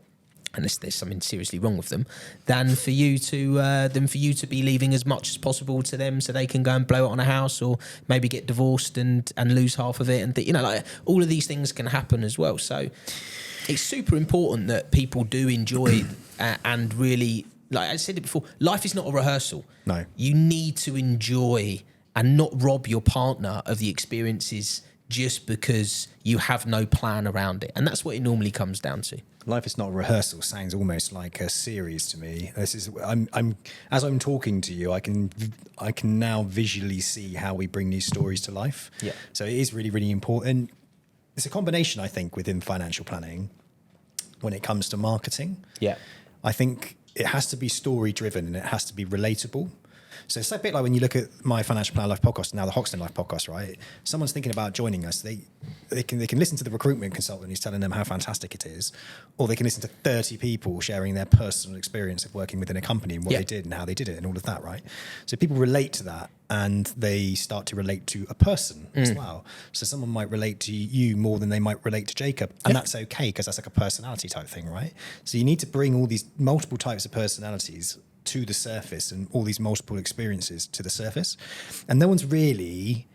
unless there's something seriously wrong with them, than for you to be leaving as much as possible to them, so they can go and blow it on a house or maybe get divorced and lose half of it. And like all of these things can happen as well. So it's super important that people do enjoy and really, like I said it before, life is not a rehearsal. No. You need to enjoy and not rob your partner of the experiences just because you have no plan around it. And that's what it normally comes down to. Life is not a rehearsal sounds almost like a series to me. I'm as I'm talking to you, I can now visually see how we bring these stories to life. Yeah. So it is really, really important. It's a combination, I think, within financial planning when it comes to marketing. Yeah. I think it has to be story driven and it has to be relatable. So it's a bit like when you look at my Financial Plan Life podcast, now the Hoxton Life podcast, right? Someone's thinking about joining us. They can listen to the recruitment consultant who's telling them how fantastic it is, or they can listen to 30 people sharing their personal experience of working within a company and what they did and how they did it and all of that, right? So people relate to that and they start to relate to a person as well. So someone might relate to you more than they might relate to Jacob. And that's okay because that's like a personality type thing, right? So you need to bring all these multiple types of personalities to the surface and all these multiple experiences to the surface. And no one's really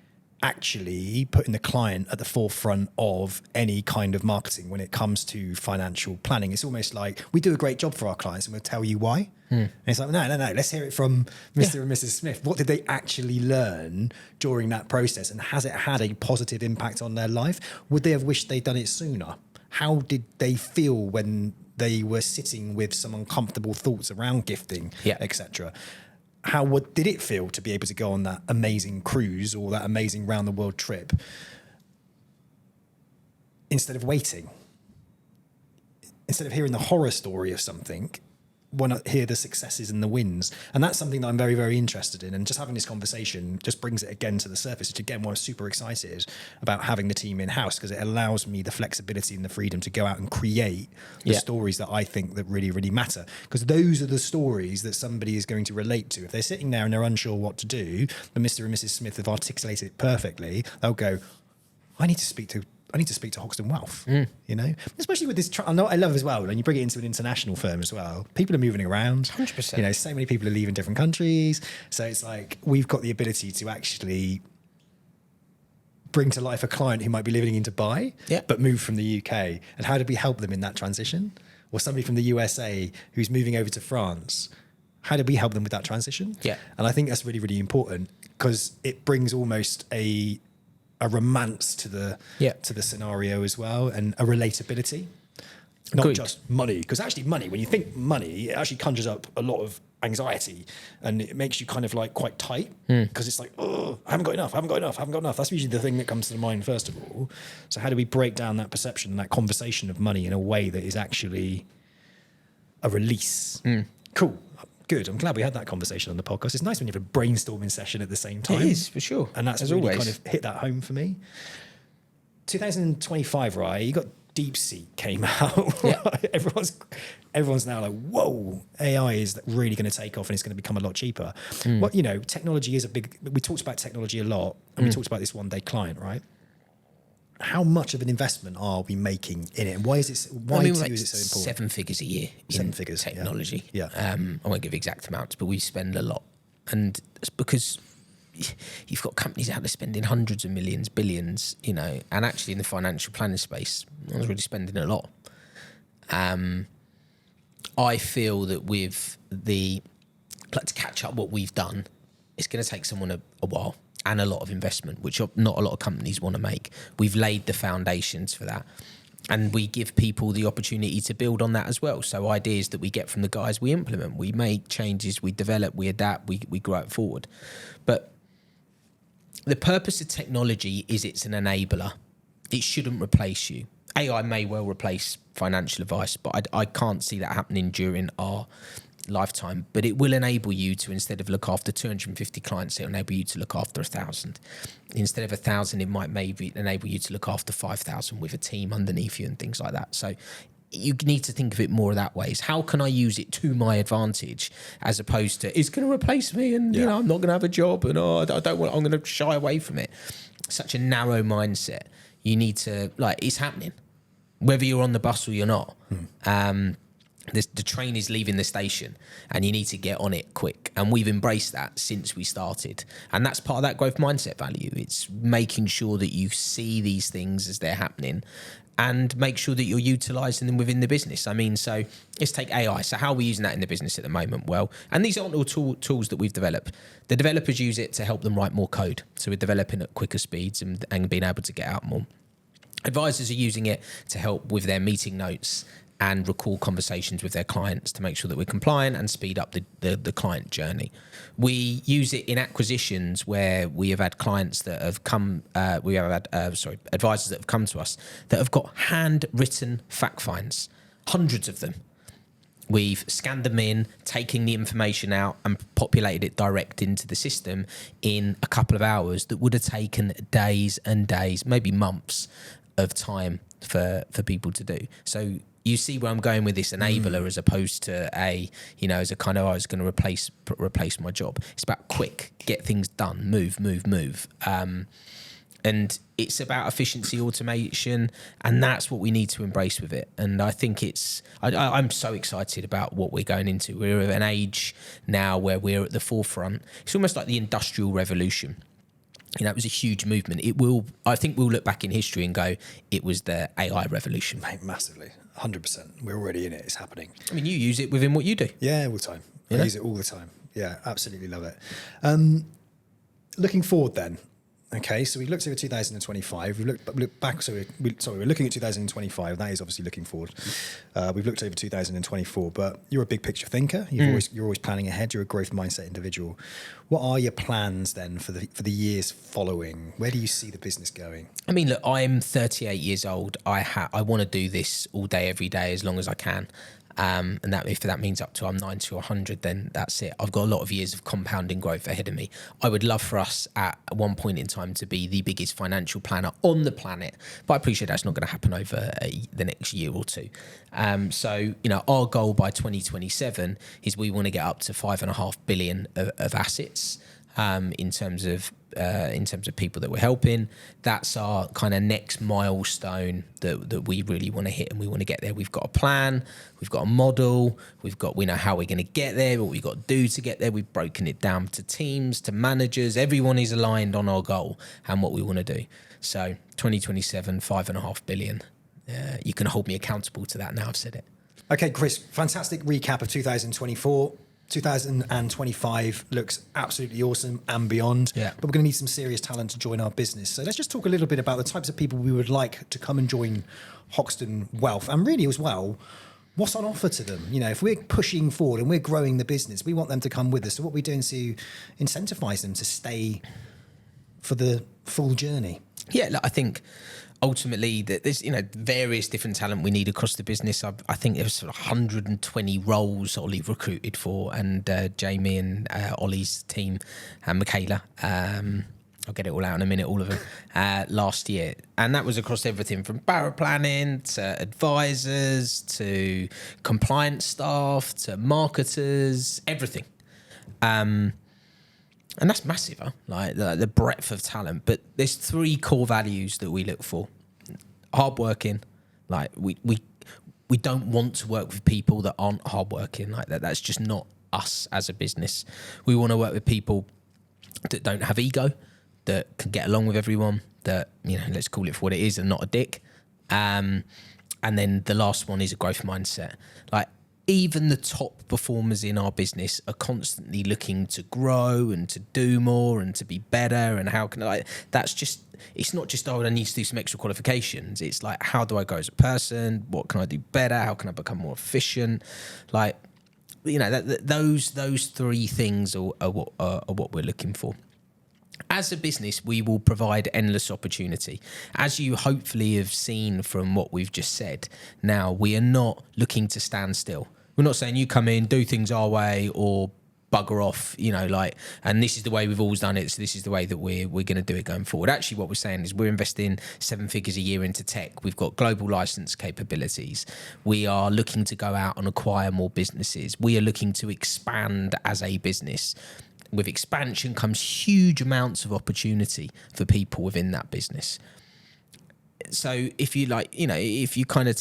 actually putting the client at the forefront of any kind of marketing when it comes to financial planning. It's almost like we do a great job for our clients and we'll tell you why. And it's like, no, let's hear it from Mr. and Mrs. Smith. What did they actually learn during that process? And has it had a positive impact on their life? Would they have wished they'd done it sooner? How did they feel when they were sitting with some uncomfortable thoughts around gifting, etc.? what did it feel to be able to go on that amazing cruise or that amazing round the world trip instead of waiting? Instead of hearing the horror story of something, why not hear the successes and the wins? And that's something that I'm very, very interested in. And just having this conversation just brings it again to the surface, which again, why I'm super excited about having the team in-house, because it allows me the flexibility and the freedom to go out and create the stories that I think that really, really matter. Because those are the stories that somebody is going to relate to. If they're sitting there and they're unsure what to do, but Mr. and Mrs. Smith have articulated it perfectly, they'll go, I need to speak to Hoxton Wealth, you know, especially with this. I love as well, when you bring it into an international firm as well, people are moving around. 100%. You know, so many people are leaving different countries. So it's like we've got the ability to actually bring to life a client who might be living in Dubai, but moved from the UK. And how do we help them in that transition? Or somebody from the USA who's moving over to France. How do we help them with that transition? Yeah. And I think that's really, really important because it brings almost a romance to the scenario as well, and a relatability, not just money. Because actually money, when you think money, it actually conjures up a lot of anxiety and it makes you kind of like quite tight because it's like, oh, I haven't got enough. That's usually the thing that comes to the mind first of all. So how do we break down that perception and that conversation of money in a way that is actually a release? Cool. Good. I'm glad we had that conversation on the podcast. It's nice when you have a brainstorming session at the same time. It is, for sure. And that's really kind of hit that home for me. 2025, right? You got DeepSeek came out. Yeah. Everyone's now like, whoa, AI is really going to take off and it's going to become a lot cheaper. Well, you know, technology is we talked about technology a lot and we talked about this one day client, right? How much of an investment are we making in it? And why is it so important? 7 figures a year in technology. Yeah. I won't give exact amounts, but we spend a lot. And it's because you've got companies out there spending hundreds of millions, billions, you know, and actually in the financial planning space, I was really spending a lot. I feel that with to catch up what we've done, it's going to take someone a while. And a lot of investment, which not a lot of companies want to make. We've laid the foundations for that. And we give people the opportunity to build on that as well. So ideas that we get from the guys, we implement, we make changes, we develop, we adapt, we grow it forward. But the purpose of technology is it's an enabler. It shouldn't replace you. AI may well replace financial advice, but I can't see that happening during our lifetime. But it will enable you to, instead of look after 250 clients, it'll enable you to look after 1,000. Instead of 1,000, it might maybe enable you to look after 5,000 with a team underneath you and things like that. So you need to think of it more that way. Is how can I use it to my advantage, as opposed to it's going to replace me and you know I'm not going to have a job and I'm going to shy away from it. Such a narrow mindset. You need to, like, it's happening, whether you're on the bus or you're not. The train is leaving the station and you need to get on it quick. And we've embraced that since we started. And that's part of that growth mindset value. It's making sure that you see these things as they're happening and make sure that you're utilising them within the business. I mean, so let's take AI. So how are we using that in the business at the moment? Well, and these aren't all tools that we've developed. The developers use it to help them write more code. So we're developing at quicker speeds and being able to get out more. Advisors are using it to help with their meeting notes and record conversations with their clients to make sure that we're compliant and speed up the client journey. We use it in acquisitions where we have had clients that have come, advisors that have come to us that have got handwritten fact finds, hundreds of them. We've scanned them in, taking the information out and populated it direct into the system in a couple of hours that would have taken days and days, maybe months of time for people to do. So you see where I'm going with this enabler as opposed to as a kind of, I was going to replace my job. It's about quick, get things done, move. And it's about efficiency, automation, and that's what we need to embrace with it. And I think I'm so excited about what we're going into. We're at an age now where we're at the forefront. It's almost like the Industrial Revolution. You know, it was a huge movement. I think we'll look back in history and go, it was the AI revolution. Mate, massively. 100%. We're already in it. It's happening. I mean, you use it within what you do. Yeah, all the time. I use it all the time. Yeah, absolutely love it. Looking forward then, Okay, so we looked over 2025. We've looked back. So we're looking at 2025. That is obviously looking forward. We've looked over 2024. But you're a big picture thinker. You're always planning ahead. You're a growth mindset individual. What are your plans then for the years following? Where do you see the business going? I mean, look, I'm 38 years old. I want to do this all day, every day, as long as I can. And that if that means up to I'm 90 or 100, then that's it. I've got a lot of years of compounding growth ahead of me. I would love for us at one point in time to be the biggest financial planner on the planet, but I appreciate that's not going to happen over the next year or two. So, our goal by 2027 is we want to get up to 5.5 billion of assets. In terms of people that we're helping. That's our kind of next milestone that we really want to hit, and we want to get there. We've got a plan, we've got a model, we know how we're going to get there, what we've got to do to get there. We've broken it down to teams, to managers. Everyone is aligned on our goal and what we want to do. So 2027, 5.5 billion. You can hold me accountable to that now I've said it. Okay, Chris, fantastic recap of 2024. 2025 looks absolutely awesome and beyond, yeah. But we're going to need some serious talent to join our business. So let's just talk a little bit about the types of people we would like to come and join Hoxton Wealth, and really as well, what's on offer to them. If we're pushing forward and we're growing the business, we want them to come with us. So what we're doing to incentivize them to stay for the full journey. Yeah, look, I think ultimately that there's various different talent we need across the business. I think there was sort of 120 roles Ollie recruited for, and Jamie and Ollie's team and Michaela, I'll get it all out in a minute, all of them, last year. And that was across everything from paraplanning to advisors to compliance staff to marketers, everything. And that's massive, huh? Like the breadth of talent. But there's 3 core values that we look for. Hardworking. Like we don't want to work with people that aren't hardworking. Like that's just not us as a business. We want to work with people that don't have ego, that can get along with everyone, that, let's call it for what it is and not a dick. And then the last one is a growth mindset. Like, even the top performers in our business are constantly looking to grow and to do more and to be better. And how can it's not just, I need to do some extra qualifications. It's like, how do I grow as a person? What can I do better? How can I become more efficient? Like, those 3 things are what we're looking for. As a business, we will provide endless opportunity. As you hopefully have seen from what we've just said, now we are not looking to stand still. We're not saying you come in, do things our way, or bugger off, and this is the way we've always done it, so this is the way that we're going to do it going forward. Actually, what we're saying is we're investing 7 figures a year into tech. We've got global license capabilities. We are looking to go out and acquire more businesses. We are looking to expand as a business. With expansion comes huge amounts of opportunity for people within that business. So if you if you kind of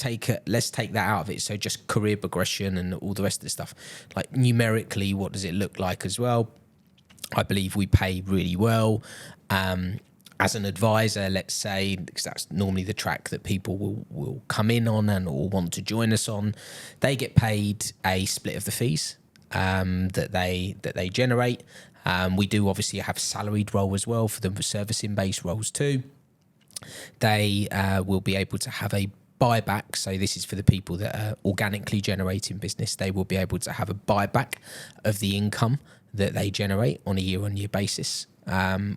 let's take that out of it. So just career progression and all the rest of the stuff, like numerically, what does it look like as well? I believe we pay really well. As an advisor, let's say, because that's normally the track that people will come in on and or want to join us on, they get paid a split of the fees that they generate. We do obviously have a salaried role as well for the servicing based roles too. They will be able to have a buyback. So this is for the people that are organically generating business. They will be able to have a buyback of the income that they generate on a year-on-year basis,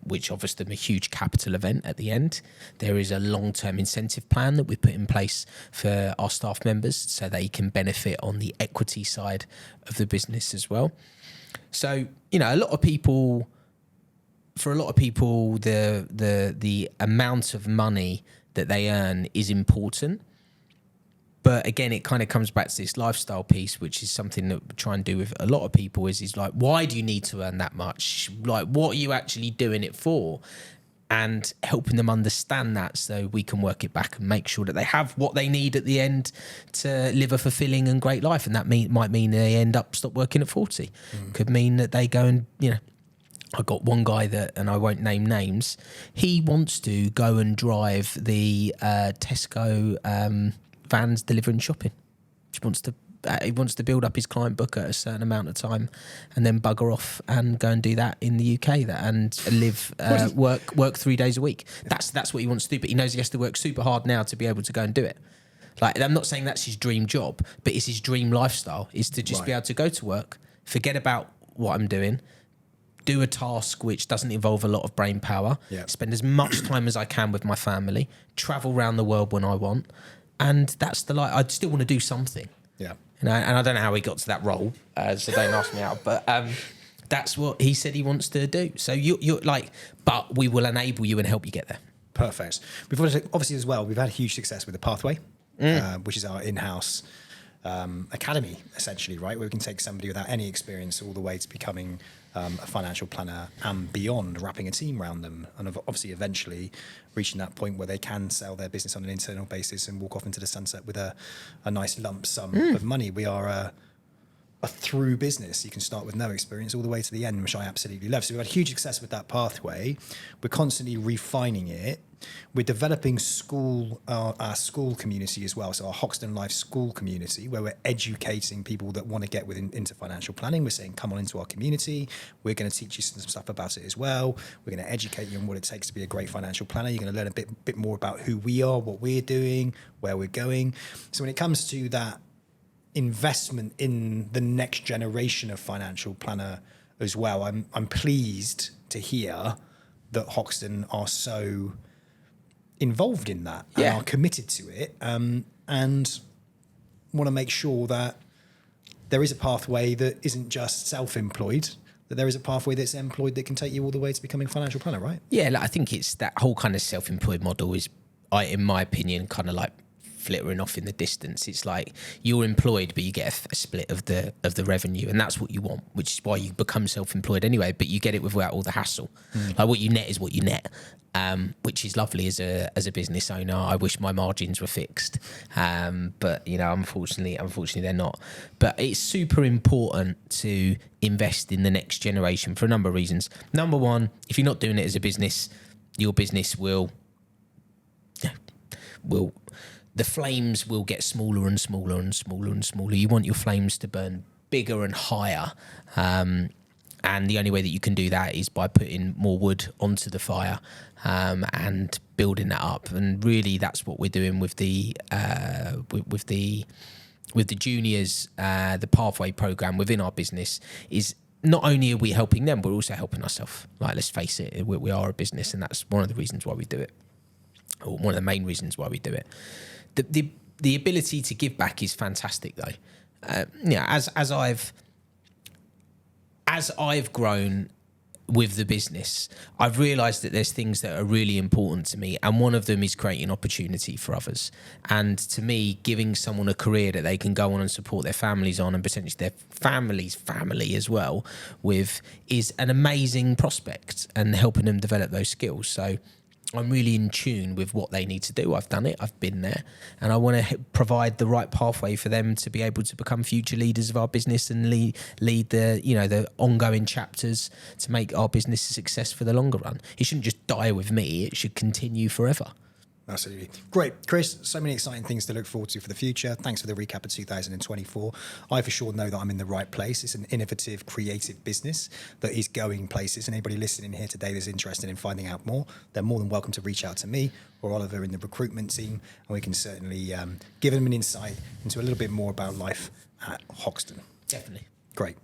which offers them a huge capital event at the end. There is a long-term incentive plan that we put in place for our staff members so they can benefit on the equity side of the business as well. So, a lot of people, the amount of money that they earn is important. But again, it kind of comes back to this lifestyle piece, which is something that we try and do with a lot of people is like, why do you need to earn that much? Like, what are you actually doing it for? And helping them understand that so we can work it back and make sure that they have what they need at the end to live a fulfilling and great life. And that might mean they end up stop working at 40. Could mean that they go and, I got one guy and I won't name names, he wants to go and drive the Tesco vans delivering shopping. He wants to he wants to build up his client book at a certain amount of time, and then bugger off and go and do that in the UK, and live work 3 days a week. That's what he wants to do, but he knows he has to work super hard now to be able to go and do it. Like, I'm not saying that's his dream job, but it's his dream lifestyle, is to just be able to go to work, forget about what I'm doing, do a task which doesn't involve a lot of brain power, spend as much time as I can with my family, travel around the world when I want, and that's the life. I'd still want to do something. Yeah. And I don't know how he got to that role, so don't ask me out, but that's what he said he wants to do. So you're like, but we will enable you and help you get there. Perfect. We've obviously as well, we've had huge success with the Pathway, which is our in-house academy, essentially, right? Where we can take somebody without any experience all the way to becoming a financial planner and beyond, wrapping a team around them, and obviously eventually reaching that point where they can sell their business on an internal basis and walk off into the sunset with a nice lump sum of money. We are a through business. You can start with no experience all the way to the end, which I absolutely love. So we've had huge success with that pathway. We're constantly refining it. We're developing our school community as well. So our Hoxton Life school community, where we're educating people that want to get into financial planning. We're saying, come on into our community. We're going to teach you some stuff about it as well. We're going to educate you on what it takes to be a great financial planner. You're going to learn a bit more about who we are, what we're doing, where we're going. So when it comes to that investment in the next generation of financial planner as well, I'm pleased to hear that Hoxton are so involved in that and are committed to it, and want to make sure that there is a pathway that isn't just self-employed, that there is a pathway that's employed that can take you all the way to becoming a financial planner, right? Yeah, I think it's that whole kind of self-employed model is, in my opinion, kind of like flittering off in the distance. It's like you're employed, but you get a split of the revenue, and that's what you want, which is why you become self-employed anyway. But you get it without all the hassle. Like, what you net is what you net, which is lovely as a business owner. I wish my margins were fixed, but unfortunately they're not. But it's super important to invest in the next generation for a number of reasons. Number one, if you're not doing it as a business, your business will the flames will get smaller and smaller and smaller and smaller. You want your flames to burn bigger and higher. And the only way that you can do that is by putting more wood onto the fire, and building that up. And really, that's what we're doing with the juniors, the Pathway program within our business. Is not only are we helping them, we're also helping ourselves. Like, let's face it, we are a business, and that's one of the reasons why we do it, or one of the main reasons why we do it. The ability to give back is fantastic, though. As I've grown with the business, I've realised that there's things that are really important to me, and one of them is creating opportunity for others. And to me, giving someone a career that they can go on and support their families on, and potentially their family's family as well, with, is an amazing prospect, and helping them develop those skills. So I'm really in tune with what they need to do. I've done it, I've been there, and I want to provide the right pathway for them to be able to become future leaders of our business and lead the ongoing chapters to make our business a success for the longer run. It shouldn't just die with me, it should continue forever. Absolutely. Great. Chris, so many exciting things to look forward to for the future. Thanks for the recap of 2024. I for sure know that I'm in the right place. It's an innovative, creative business that is going places. And anybody listening here today that's interested in finding out more, they're more than welcome to reach out to me or Oliver in the recruitment team. And we can certainly give them an insight into a little bit more about life at Hoxton. Definitely. Great.